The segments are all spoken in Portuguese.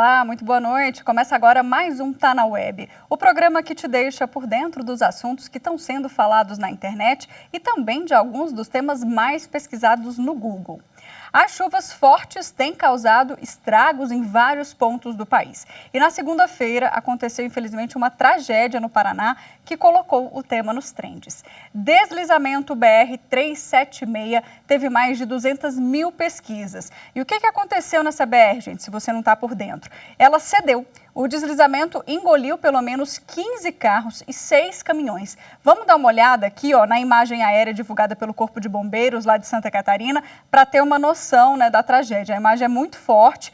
Olá, muito boa noite. Começa agora mais um Tá na Web, o programa que te deixa por dentro dos assuntos que estão sendo falados na internet e também de alguns dos temas mais pesquisados no Google. As chuvas fortes têm causado estragos em vários pontos do país. E na segunda-feira aconteceu, infelizmente, uma tragédia no Paraná que colocou o tema nos trends. Deslizamento BR-376 teve mais de 200 mil pesquisas. E o que aconteceu nessa BR, gente, se você não está por dentro? Ela cedeu. O deslizamento engoliu pelo menos 15 carros e 6 caminhões. Vamos dar uma olhada aqui na imagem aérea divulgada pelo Corpo de Bombeiros lá de Santa Catarina para ter uma noção, da tragédia. A imagem é muito forte.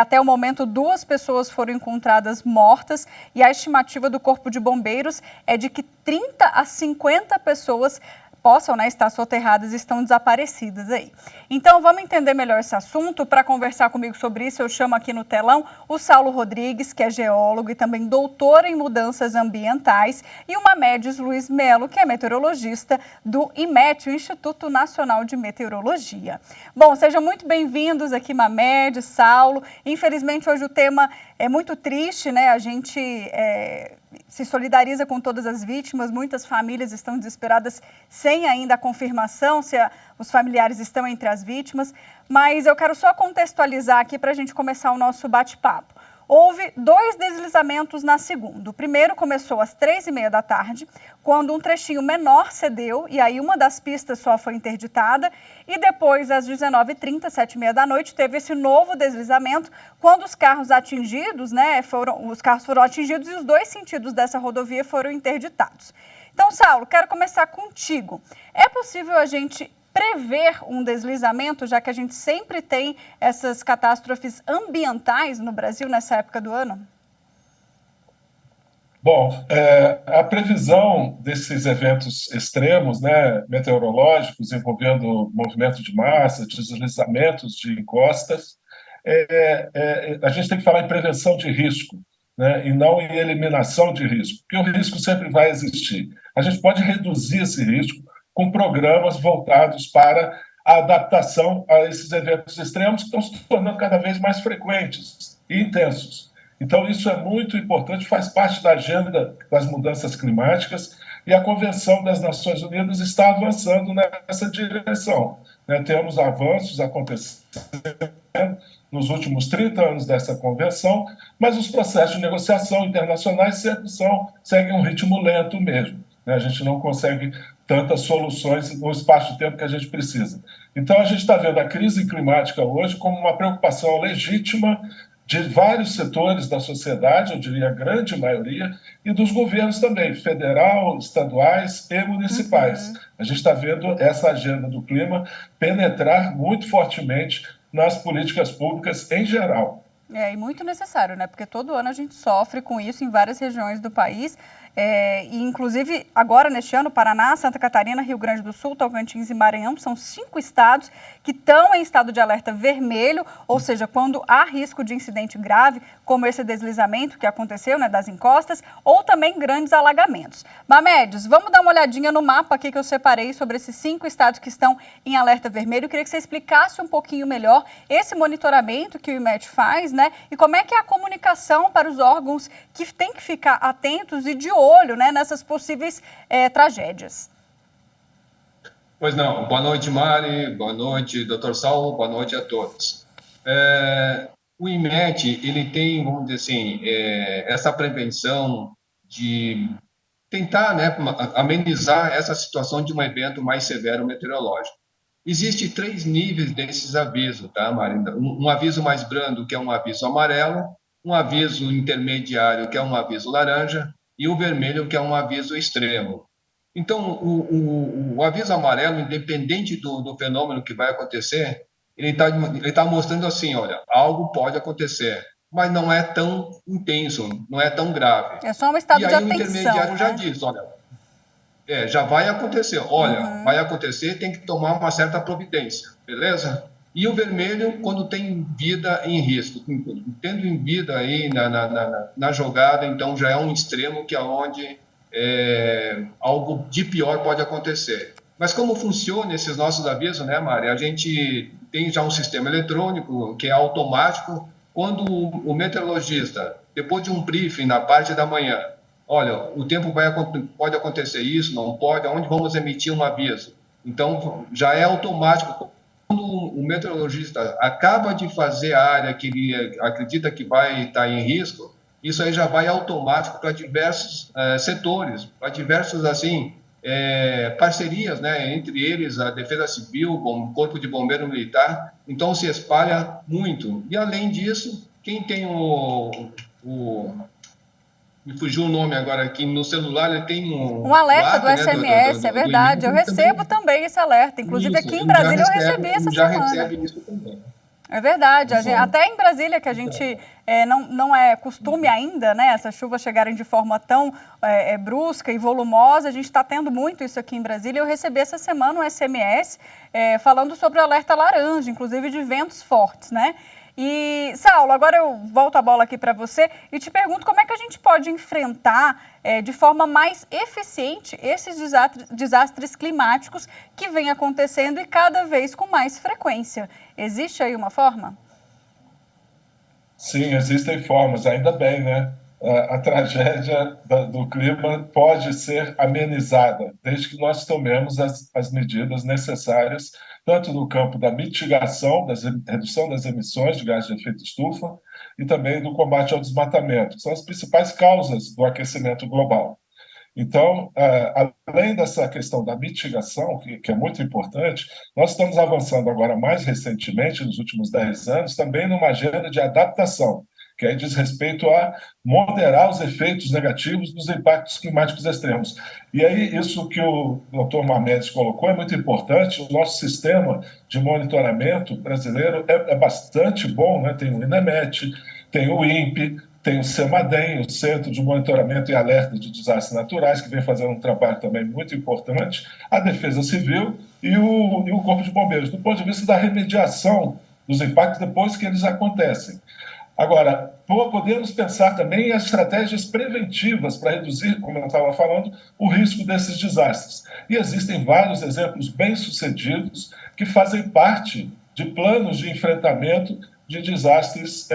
Até o momento, 2 pessoas foram encontradas mortas e a estimativa do Corpo de Bombeiros é de que 30 a 50 pessoas possam estar soterradas e estão desaparecidas aí. Então, vamos entender melhor esse assunto. Para conversar comigo sobre isso, eu chamo aqui no telão o Saulo Rodrigues, que é geólogo e também doutor em mudanças ambientais, e o Mamedes Luiz Melo, que é meteorologista do IMET, o Instituto Nacional de Meteorologia. Bom, sejam muito bem-vindos aqui, Mamedes, Saulo. Infelizmente, hoje o tema é muito triste, A gente se solidariza com todas as vítimas, muitas famílias estão desesperadas sem ainda a confirmação se os familiares estão entre as vítimas, mas eu quero só contextualizar aqui para a gente começar o nosso bate-papo. Houve 2 deslizamentos na segunda. O primeiro começou às 3h30 da tarde, quando um trechinho menor cedeu, e aí uma das pistas só foi interditada, e depois, às 19h30, 7h30 da noite, teve esse novo deslizamento, quando os carros atingidos, os carros foram atingidos e os 2 sentidos dessa rodovia foram interditados. Então, Saulo, quero começar contigo. É possível a gente prever um deslizamento, já que a gente sempre tem essas catástrofes ambientais no Brasil nessa época do ano? Bom, a previsão desses eventos extremos, meteorológicos, envolvendo movimento de massa, deslizamentos de encostas, a gente tem que falar em prevenção de risco, e não em eliminação de risco, porque o risco sempre vai existir. A gente pode reduzir esse risco com programas voltados para a adaptação a esses eventos extremos que estão se tornando cada vez mais frequentes e intensos. Então, isso é muito importante, faz parte da agenda das mudanças climáticas e a Convenção das Nações Unidas está avançando nessa direção. Temos avanços acontecendo nos últimos 30 anos dessa convenção, mas os processos de negociação internacionais sempre seguem um ritmo lento mesmo. A gente não consegue tantas soluções no espaço de tempo que a gente precisa. Então, a gente está vendo a crise climática hoje como uma preocupação legítima de vários setores da sociedade, eu diria a grande maioria, e dos governos também, federal, estaduais e municipais. A gente está vendo essa agenda do clima penetrar muito fortemente nas políticas públicas em geral. E muito necessário, Porque todo ano a gente sofre com isso em várias regiões do país. E inclusive, agora neste ano, Paraná, Santa Catarina, Rio Grande do Sul, Tocantins e Maranhão são 5 estados que estão em estado de alerta vermelho, ou seja, quando há risco de incidente grave, como esse deslizamento que aconteceu, das encostas, ou também grandes alagamentos. Mamedes, vamos dar uma olhadinha no mapa aqui que eu separei sobre esses 5 estados que estão em alerta vermelho. Eu queria que você explicasse um pouquinho melhor esse monitoramento que o IMET faz, e como é que é a comunicação para os órgãos que têm que ficar atentos e de olho, nessas possíveis tragédias. Pois não. Boa noite, Mari. Boa noite, Dr. Saulo. Boa noite a todos. O IMET, ele tem, vamos dizer assim, essa prevenção de tentar amenizar essa situação de um evento mais severo meteorológico. Existem 3 níveis desses avisos, tá, Mari? Um aviso mais brando, que é um aviso amarelo, um aviso intermediário, que é um aviso laranja, e o vermelho, que é um aviso extremo. Então, o aviso amarelo, independente do fenômeno que vai acontecer, ele tá mostrando assim, olha, algo pode acontecer, mas não é tão intenso, não é tão grave. É só um estado de atenção. E aí o intermediário já diz, olha, já vai acontecer. Olha, vai acontecer, tem que tomar uma certa providência, beleza? E o vermelho, quando tem vida em risco, tendo em vida aí na jogada, então já é um extremo que é onde algo de pior pode acontecer. Mas como funciona esses nossos avisos, Mari? A gente tem já um sistema eletrônico que é automático, quando o meteorologista, depois de um briefing na parte da manhã, olha, o tempo pode acontecer isso, não pode, aonde vamos emitir um aviso. Então, já é automático. Quando o meteorologista acaba de fazer a área que ele acredita que vai estar em risco, isso aí já vai automático para diversos setores, para diversos, assim, parcerias, né, entre eles a Defesa Civil, o Corpo de Bombeiro Militar, então se espalha muito. E além disso, quem tem me fugiu o nome agora aqui, no celular ele tem um alerta do app, né, SMS, é verdade, eu recebo também esse alerta, inclusive isso, aqui em Brasília eu recebi essa já semana. recebe isso também. É verdade, até em Brasília, que a gente não é costume ainda, né, essas chuvas chegarem de forma tão brusca e volumosa, a gente está tendo muito isso aqui em Brasília. Eu recebi essa semana um SMS falando sobre o alerta laranja, inclusive de ventos fortes, né? E, Saulo, agora eu volto a bola aqui para você e te pergunto como é que a gente pode enfrentar de forma mais eficiente esses desastres climáticos que vêm acontecendo e cada vez com mais frequência. Existe aí uma forma? Sim, existem formas, ainda bem, né? A tragédia do clima pode ser amenizada, desde que nós tomemos as medidas necessárias, tanto no campo da mitigação, da redução das emissões de gás de efeito estufa, e também do combate ao desmatamento, que são as principais causas do aquecimento global. Então, além dessa questão da mitigação, que é muito importante, nós estamos avançando agora, mais recentemente, nos últimos 10 anos, também numa agenda de adaptação, que aí diz respeito a moderar os efeitos negativos dos impactos climáticos extremos. E aí, isso que o Dr. Mamedes colocou é muito importante. O nosso sistema de monitoramento brasileiro é bastante bom, né? Tem o INEMET, tem o INPE, tem o CEMADEM, o Centro de Monitoramento e Alerta de Desastres Naturais, que vem fazendo um trabalho também muito importante, a Defesa Civil e o Corpo de Bombeiros, do ponto de vista da remediação dos impactos depois que eles acontecem. Agora, podemos pensar também em estratégias preventivas para reduzir, como eu estava falando, o risco desses desastres. E existem vários exemplos bem-sucedidos que fazem parte de planos de enfrentamento de desastres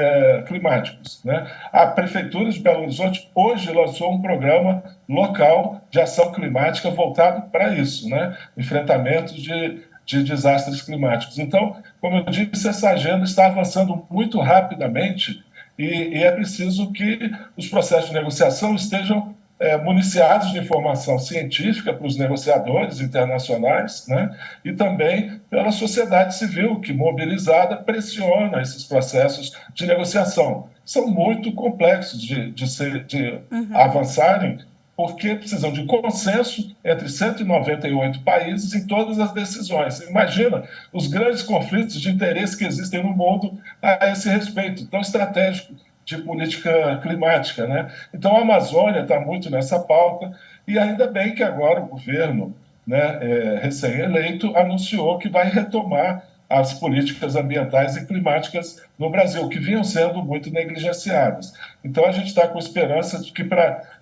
climáticos, né? A Prefeitura de Belo Horizonte hoje lançou um programa local de ação climática voltado para isso, né? Enfrentamento de desastres climáticos. Então, como eu disse, essa agenda está avançando muito rapidamente e é preciso que os processos de negociação estejam municiados de informação científica para os negociadores internacionais, né? E também pela sociedade civil, que, mobilizada, pressiona esses processos de negociação. São muito complexos de avançarem, porque precisam de consenso entre 198 países em todas as decisões. Imagina os grandes conflitos de interesse que existem no mundo a esse respeito, tão estratégico de política climática, né? Então, a Amazônia está muito nessa pauta, e ainda bem que agora o governo, né, recém-eleito, anunciou que vai retomar as políticas ambientais e climáticas no Brasil, que vinham sendo muito negligenciadas. Então, a gente está com esperança de que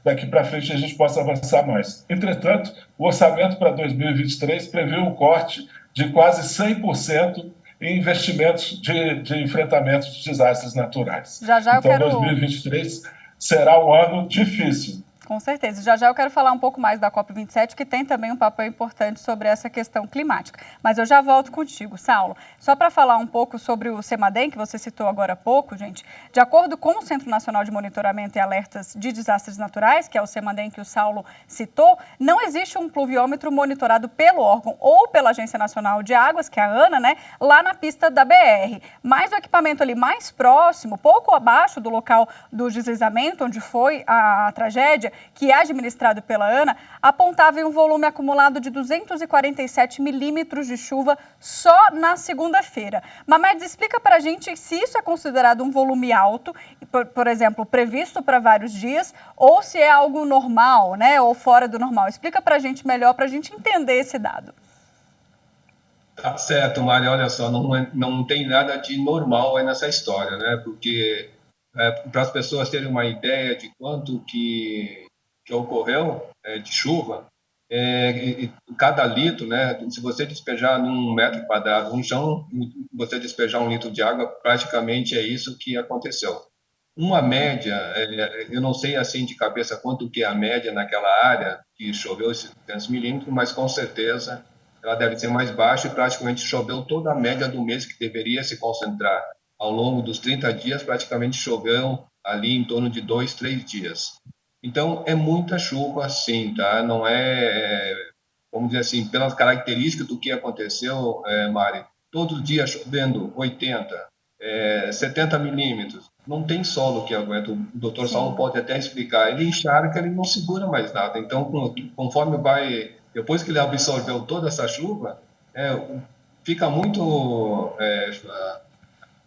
daqui para frente a gente possa avançar mais. Entretanto, o orçamento para 2023 prevê um corte de quase 100% em investimentos de enfrentamento de desastres naturais. Já então, 2023 será um ano difícil. Com certeza. Já eu quero falar um pouco mais da COP27, que tem também um papel importante sobre essa questão climática. Mas eu já volto contigo, Saulo. Só para falar um pouco sobre o CEMADEM, que você citou agora há pouco, gente. De acordo com o Centro Nacional de Monitoramento e Alertas de Desastres Naturais, que é o CEMADEM que o Saulo citou, não existe um pluviômetro monitorado pelo órgão ou pela Agência Nacional de Águas, que é a ANA, né, lá na pista da BR. Mas o equipamento ali mais próximo, pouco abaixo do local do deslizamento, onde foi a tragédia, que é administrado pela ANA, apontava em um volume acumulado de 247 milímetros de chuva só na segunda-feira. Mamedes, explica para a gente se isso é considerado um volume alto, por exemplo, previsto para vários dias, ou se é algo normal, né, ou fora do normal. Explica para a gente melhor, para a gente entender esse dado. Tá certo, Mário, olha só, não tem nada de normal aí nessa história, né, porque para as pessoas terem uma ideia de quanto que ocorreu de chuva, cada litro, né? Se você despejar num metro quadrado no chão, você despejar 1 litro de água, praticamente é isso que aconteceu. Uma média, eu não sei assim de cabeça quanto que é a média naquela área que choveu esses 200 milímetros, mas com certeza ela deve ser mais baixa e praticamente choveu toda a média do mês que deveria se concentrar. Ao longo dos 30 dias, praticamente choveu ali em torno de 2, 3 dias. Então, é muita chuva, sim, tá? Não vamos dizer assim, pelas características do que aconteceu, Mari, todo dia chovendo 80, 70 milímetros, não tem solo que aguenta. O doutor Saulo pode até explicar. Ele encharca, ele não segura mais nada. Então, conforme depois que ele absorveu toda essa chuva, fica muito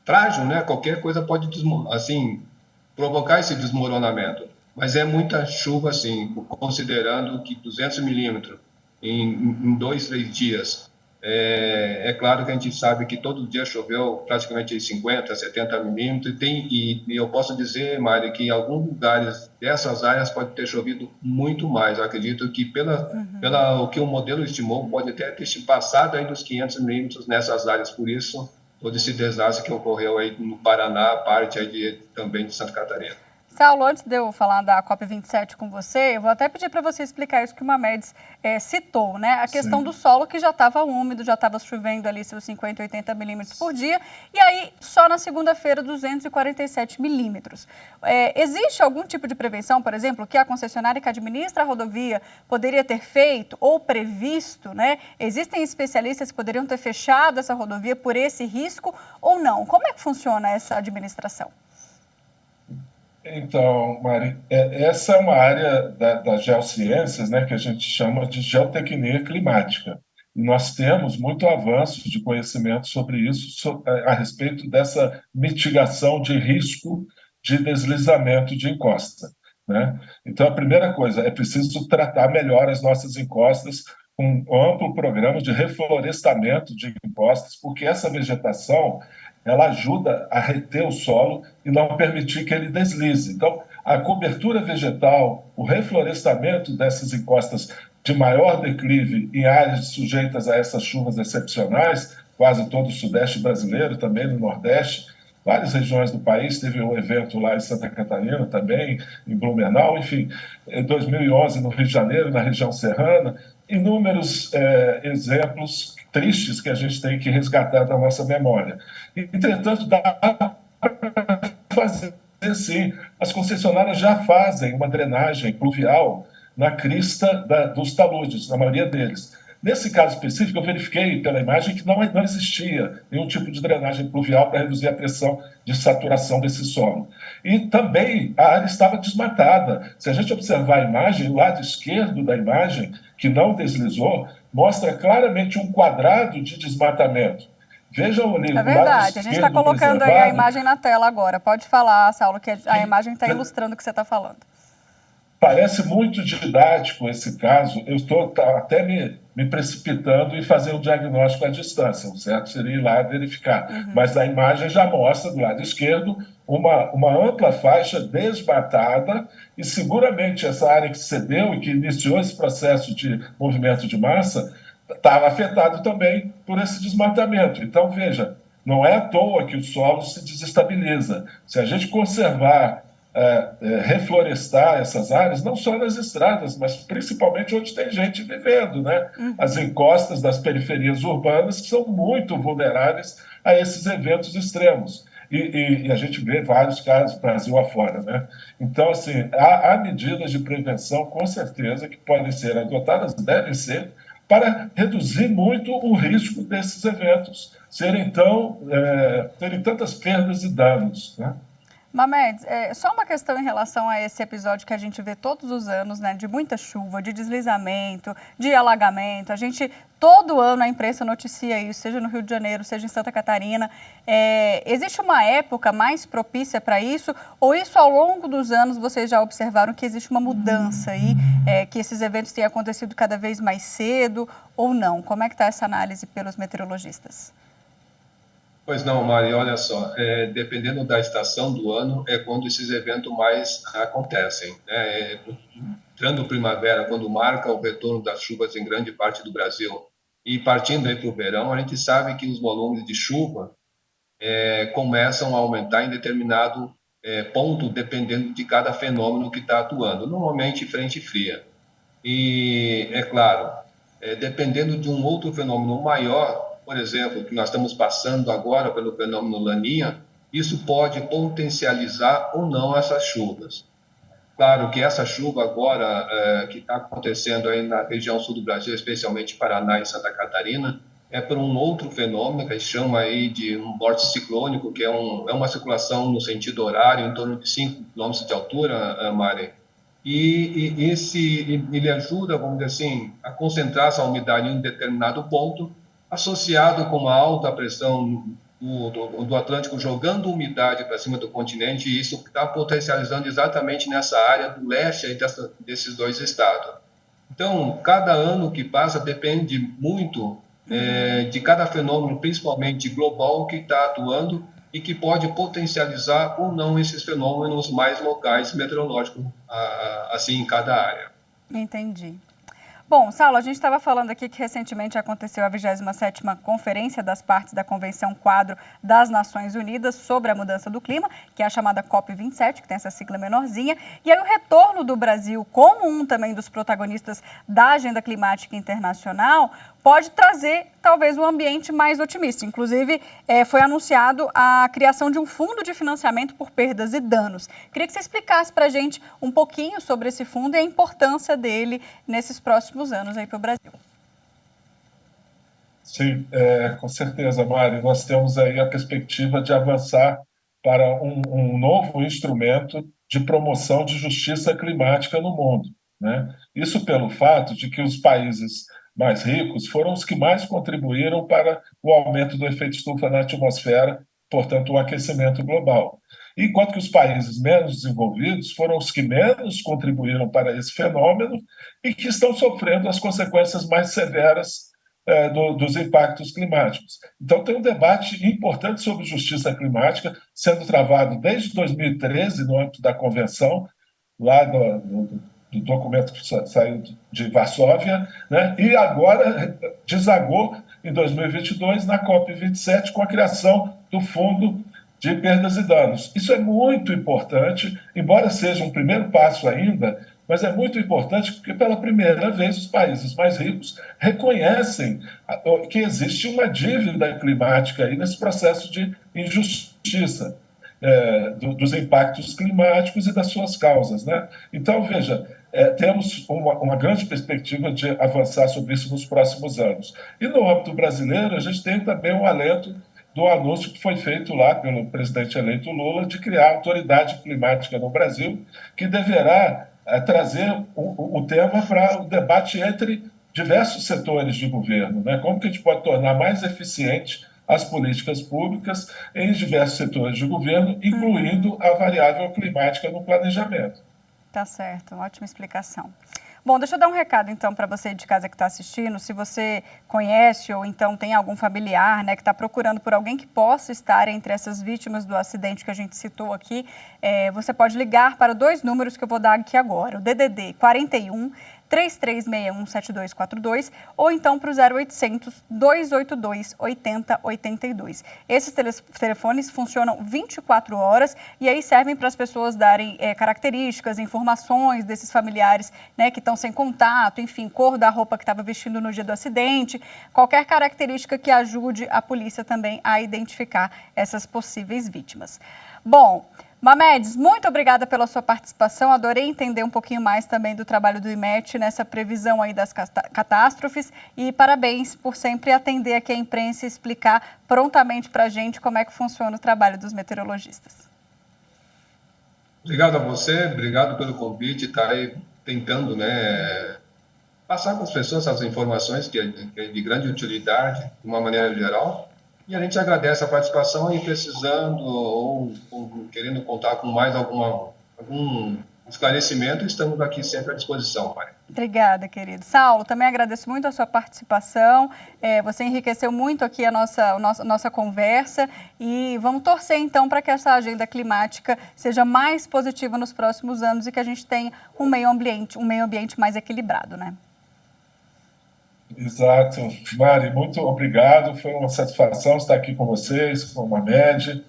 frágil, né? Qualquer coisa pode, assim, provocar esse desmoronamento. Mas é muita chuva, assim, considerando que 200 milímetros em 2, 3 dias. É claro que a gente sabe que todo dia choveu praticamente 50, 70 milímetros, e eu posso dizer, Mari, que em alguns lugares dessas áreas pode ter chovido muito mais. Eu acredito que pela o que o modelo estimou, pode até ter passado aí dos 500 milímetros nessas áreas. Por isso, todo esse desastre que ocorreu aí no Paraná, parte aí também de Santa Catarina. Saulo, antes de eu falar da COP27 com você, eu vou até pedir para você explicar isso que o Mamedes citou, né? A questão do solo que já estava úmido, já estava chovendo ali seus 50, 80 milímetros por dia, e aí só na segunda-feira 247 milímetros. Existe algum tipo de prevenção, por exemplo, que a concessionária que administra a rodovia poderia ter feito ou previsto, né? Existem especialistas que poderiam ter fechado essa rodovia por esse risco ou não? Como é que funciona essa administração? Então, Mari, essa é uma área das geociências, né, que a gente chama de geotecnia climática. E nós temos muito avanço de conhecimento sobre isso, a respeito dessa mitigação de risco de deslizamento de encosta, né? Então, a primeira coisa, é preciso tratar melhor as nossas encostas com um amplo programa de reflorestamento de encostas, porque essa vegetação ela ajuda a reter o solo e não permitir que ele deslize. Então, a cobertura vegetal, o reflorestamento dessas encostas de maior declive em áreas sujeitas a essas chuvas excepcionais, quase todo o sudeste brasileiro, também no nordeste, várias regiões do país, teve um evento lá em Santa Catarina também, em Blumenau, enfim, em 2011 no Rio de Janeiro, na região serrana, inúmeros exemplos tristes que a gente tem que resgatar da nossa memória. Entretanto, dá para fazer sim. As concessionárias já fazem uma drenagem pluvial na crista dos taludes, na maioria deles. Nesse caso específico, eu verifiquei pela imagem que não existia nenhum tipo de drenagem pluvial para reduzir a pressão de saturação desse solo. E também a área estava desmatada. Se a gente observar a imagem, o lado esquerdo da imagem, que não deslizou, mostra claramente um quadrado de desmatamento. Vejam ali, é verdade, a gente está colocando aí a imagem na tela agora. Pode falar, Saulo, que a imagem está ilustrando o que você está falando. Parece muito didático esse caso. Eu estou até me precipitando em fazer um diagnóstico à distância. O certo seria ir lá verificar. Mas a imagem já mostra, do lado esquerdo, uma ampla faixa desmatada e seguramente essa área que cedeu e que iniciou esse processo de movimento de massa estava afetado também por esse desmatamento. Então, veja, não é à toa que o solo se desestabiliza. Se a gente conservar reflorestar essas áreas, não só nas estradas, mas principalmente onde tem gente vivendo, né? As encostas das periferias urbanas que são muito vulneráveis a esses eventos extremos. E a gente vê vários casos Brasil afora, né? Então, assim, há medidas de prevenção, com certeza, que podem ser adotadas, devem ser, para reduzir muito o risco desses eventos terem tantas perdas e danos, né? Mamedes, só uma questão em relação a esse episódio que a gente vê todos os anos, né, de muita chuva, de deslizamento, de alagamento. A gente, todo ano, a imprensa noticia isso, seja no Rio de Janeiro, seja em Santa Catarina. Existe uma época mais propícia para isso? Ou isso, ao longo dos anos, vocês já observaram que existe uma mudança aí, que esses eventos têm acontecido cada vez mais cedo ou não? Como é que está essa análise pelos meteorologistas? Pois não, Mari, olha só, dependendo da estação do ano, é quando esses eventos mais acontecem, né? entrando primavera, quando marca o retorno das chuvas em grande parte do Brasil, e partindo aí para o verão, a gente sabe que os volumes de chuva começam a aumentar em determinado ponto, dependendo de cada fenômeno que está atuando, normalmente frente fria. E, é claro, dependendo de um outro fenômeno maior, por exemplo, que nós estamos passando agora pelo fenômeno Laninha, isso pode potencializar ou não essas chuvas. Claro que essa chuva agora, que está acontecendo aí na região sul do Brasil, especialmente Paraná e Santa Catarina, é por um outro fenômeno que a gente chama aí de um vórtice ciclônico, que é uma circulação no sentido horário, em torno de 5 quilômetros de altura, Mari. Ele ajuda, vamos dizer assim, a concentrar essa umidade em um determinado ponto, associado com uma alta pressão do Atlântico jogando umidade para cima do continente, e isso está potencializando exatamente nessa área do leste aí desses dois estados. Então, cada ano que passa depende muito de cada fenômeno, principalmente global, que está atuando e que pode potencializar ou não esses fenômenos mais locais meteorológicos, assim, em cada área. Entendi. Bom, Saulo, a gente estava falando aqui que recentemente aconteceu a 27ª Conferência das Partes da Convenção Quadro das Nações Unidas sobre a Mudança do Clima, que é a chamada COP27, que tem essa sigla menorzinha. E aí o retorno do Brasil, como um também dos protagonistas da agenda climática internacional, pode trazer talvez um ambiente mais otimista. Inclusive, foi anunciado a criação de um fundo de financiamento por perdas e danos. Queria que você explicasse para a gente um pouquinho sobre esse fundo e a importância dele nesses próximos anos aí para o Brasil. Sim, com certeza, Mari. Nós temos aí a perspectiva de avançar para um novo instrumento de promoção de justiça climática no mundo, né? Isso pelo fato de que os países mais ricos foram os que mais contribuíram para o aumento do efeito estufa na atmosfera, portanto, o aquecimento global. Enquanto que os países menos desenvolvidos foram os que menos contribuíram para esse fenômeno e que estão sofrendo as consequências mais severas dos impactos climáticos. Então, tem um debate importante sobre justiça climática sendo travado desde 2013 no âmbito da convenção, lá do documento que saiu de Varsóvia, né? E agora desagou em 2022 na COP27 com a criação do Fundo de Perdas e Danos. Isso é muito importante, embora seja um primeiro passo ainda, mas é muito importante porque, pela primeira vez, os países mais ricos reconhecem que existe uma dívida climática aí nesse processo de injustiça dos impactos climáticos e das suas causas, né? Então, veja, temos uma grande perspectiva de avançar sobre isso nos próximos anos. E no âmbito brasileiro, a gente tem também um alento do anúncio que foi feito lá pelo presidente eleito Lula de criar a autoridade climática no Brasil, que deverá trazer o tema para o debate entre diversos setores de governo, né? Como que a gente pode tornar mais eficiente as políticas públicas em diversos setores de governo, incluindo a variável climática no planejamento. Tá certo, ótima explicação. Bom, deixa eu dar um recado, então, para você de casa que está assistindo. Se você conhece ou então tem algum familiar, né, que está procurando por alguém que possa estar entre essas vítimas do acidente que a gente citou aqui, você pode ligar para 2 números que eu vou dar aqui agora. O DDD 41 3361-7242 ou então para o 0800 282 8082. Esses telefones funcionam 24 horas e aí servem para as pessoas darem características, informações desses familiares, né, que estão sem contato, enfim, cor da roupa que estava vestindo no dia do acidente, qualquer característica que ajude a polícia também a identificar essas possíveis vítimas. Bom, Mamedes, muito obrigada pela sua participação. Adorei entender um pouquinho mais também do trabalho do IMET nessa previsão aí das catástrofes e parabéns por sempre atender aqui a imprensa e explicar prontamente para a gente como é que funciona o trabalho dos meteorologistas. Obrigado a você, obrigado pelo convite, estar aí tentando, né, passar para as pessoas essas informações que é de grande utilidade, de uma maneira geral. E a gente agradece a participação e precisando ou querendo contar com mais algum esclarecimento, estamos aqui sempre à disposição, Maria. Obrigada, querido. Saulo, também agradeço muito a sua participação. Você enriqueceu muito aqui a nossa conversa e vamos torcer, então, para que essa agenda climática seja mais positiva nos próximos anos e que a gente tenha um meio ambiente mais equilibrado, né? Exato. Mari, muito obrigado. Foi uma satisfação estar aqui com vocês, com a MED,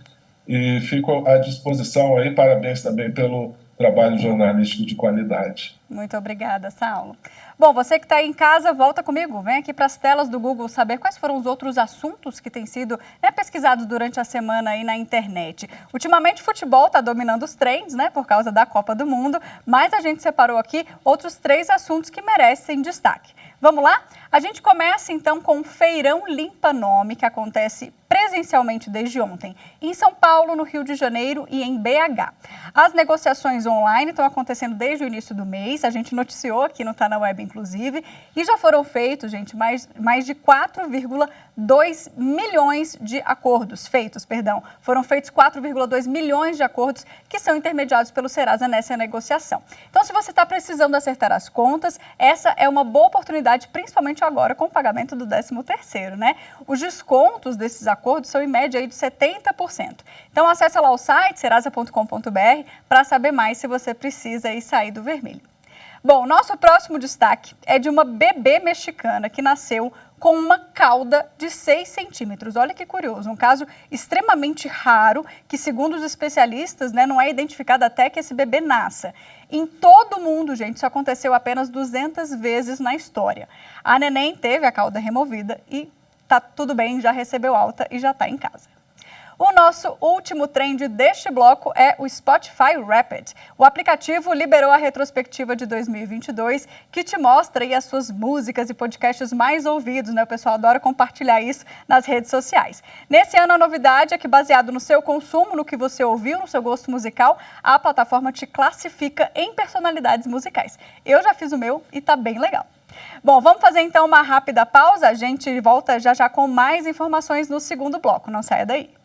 e fico à disposição aí. Parabéns também pelo trabalho jornalístico de qualidade. Muito obrigada, Saulo. Bom, você que está aí em casa, volta comigo. Vem aqui para as telas do Google saber quais foram os outros assuntos que têm sido pesquisados durante a semana aí na internet. Ultimamente, o futebol está dominando os trends, por causa da Copa do Mundo, mas a gente separou aqui outros 3 assuntos que merecem destaque. Vamos lá? A gente começa então com o Feirão Limpa Nome, que acontece presencialmente desde ontem em São Paulo, no Rio de Janeiro e em BH. As negociações online estão acontecendo desde o início do mês, a gente noticiou aqui no Tá Na Web, inclusive, e já foram feitos, gente, mais de 4,2 milhões de acordos Foram feitos 4,2 milhões de acordos que são intermediados pelo Serasa nessa negociação. Então, se você está precisando acertar as contas, essa é uma boa oportunidade, principalmente agora com o pagamento do 13º, né? Os descontos desses acordos são em média aí de 70%. Então, acesse lá o site serasa.com.br para saber mais se você precisa aí sair do vermelho. Bom, nosso próximo destaque é de uma bebê mexicana que nasceu com uma cauda de 6 centímetros. Olha que curioso, um caso extremamente raro que, segundo os especialistas, não é identificado até que esse bebê nasça. Em todo o mundo, gente, isso aconteceu apenas 200 vezes na história. A neném teve a cauda removida e tá tudo bem, já recebeu alta e já está em casa. O nosso último trend deste bloco é o Spotify Wrapped. O aplicativo liberou a retrospectiva de 2022, que te mostra aí as suas músicas e podcasts mais ouvidos, né? O pessoal adora compartilhar isso nas redes sociais. Nesse ano, a novidade é que, baseado no seu consumo, no que você ouviu, no seu gosto musical, a plataforma te classifica em personalidades musicais. Eu já fiz o meu e tá bem legal. Bom, vamos fazer então uma rápida pausa. A gente volta já com mais informações no segundo bloco. Não saia daí.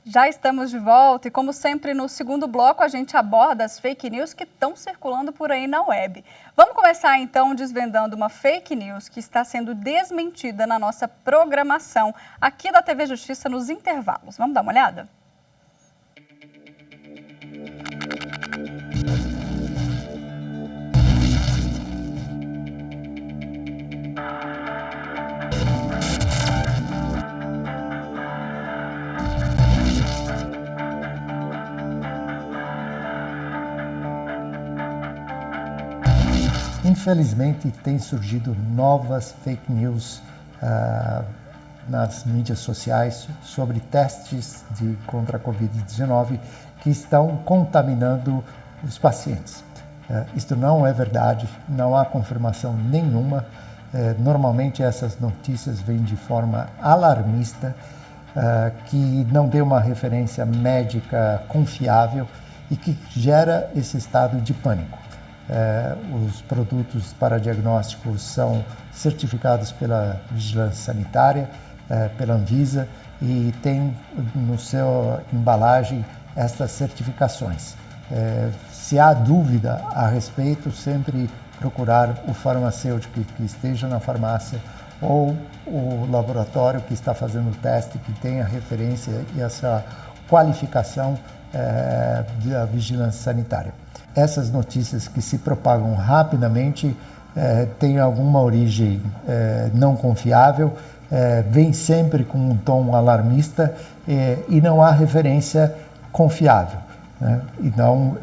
Já estamos de volta e, como sempre, no segundo bloco a gente aborda as fake news que estão circulando por aí na web. Vamos começar então desvendando uma fake news que está sendo desmentida na nossa programação aqui da TV Justiça nos intervalos. Vamos dar uma olhada? Infelizmente, tem surgido novas fake news nas mídias sociais sobre testes contra a Covid-19 que estão contaminando os pacientes. Isto não é verdade, não há confirmação nenhuma. Normalmente, essas notícias vêm de forma alarmista, que não dê uma referência médica confiável e que gera esse estado de pânico. Os produtos para diagnóstico são certificados pela Vigilância Sanitária, pela Anvisa, e tem no seu embalagem essas certificações. Se há dúvida a respeito, sempre procurar o farmacêutico que esteja na farmácia ou o laboratório que está fazendo o teste, que tenha referência e essa qualificação da Vigilância Sanitária. Essas notícias que se propagam rapidamente têm alguma origem não confiável, vem sempre com um tom alarmista e não há referência confiável. Então,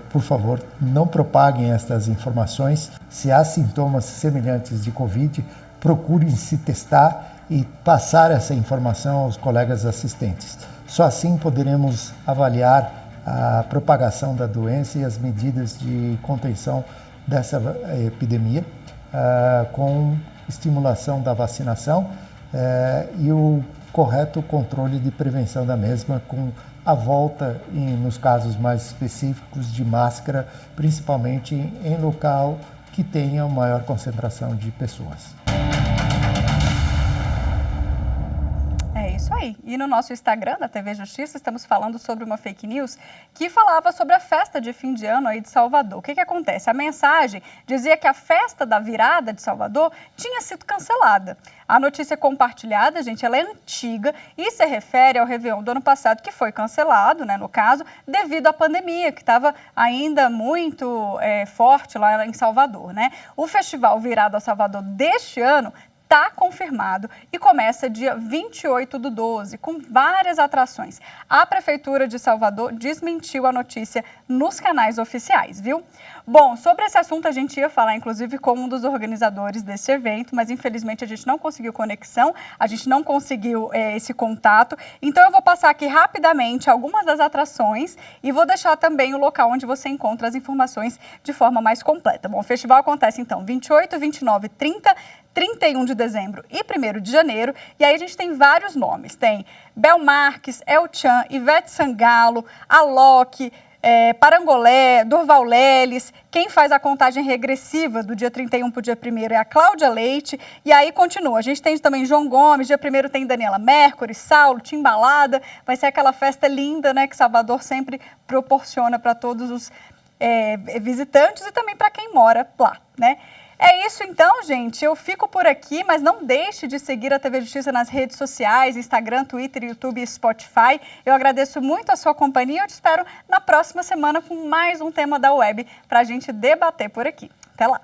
por favor, não propaguem estas informações. Se há sintomas semelhantes de Covid, procurem se testar e passar essa informação aos colegas assistentes. Só assim poderemos avaliar a propagação da doença e as medidas de contenção dessa epidemia. com estimulação da vacinação e o correto controle de prevenção da mesma, com a volta, nos casos mais específicos, de máscara, principalmente em local que tenha maior concentração de pessoas. É isso aí. E no nosso Instagram, da TV Justiça, estamos falando sobre uma fake news que falava sobre a festa de fim de ano aí de Salvador. O que acontece? A mensagem dizia que a festa da virada de Salvador tinha sido cancelada. A notícia compartilhada, gente, ela é antiga e se refere ao Réveillon do ano passado, que foi cancelado, né, no caso, devido à pandemia, que estava ainda muito forte lá em Salvador, né? O festival Virada a Salvador deste ano está confirmado e começa dia 28/12, com várias atrações. A Prefeitura de Salvador desmentiu a notícia nos canais oficiais, viu? Bom, sobre esse assunto a gente ia falar, inclusive, com um dos organizadores desse evento, mas infelizmente a gente não conseguiu conexão, a gente não conseguiu esse contato. Então eu vou passar aqui rapidamente algumas das atrações e vou deixar também o local onde você encontra as informações de forma mais completa. Bom, o festival acontece então 28, 29, 30, 31 de dezembro e 1º de janeiro. E aí a gente tem vários nomes. Tem Bel Marques, El Chan, Ivete Sangalo, Alok, Parangolé, Durval Leles. Quem faz a contagem regressiva do dia 31 para o dia 1º é a Cláudia Leite. E aí continua. A gente tem também João Gomes, dia 1º tem Daniela Mercury, Saulo, Timbalada. Vai ser aquela festa linda, né, que Salvador sempre proporciona para todos os visitantes e também para quem mora lá, né? É isso então, gente. Eu fico por aqui, mas não deixe de seguir a TV Justiça nas redes sociais, Instagram, Twitter, YouTube e Spotify. Eu agradeço muito a sua companhia e eu te espero na próxima semana com mais um tema da web para a gente debater por aqui. Até lá!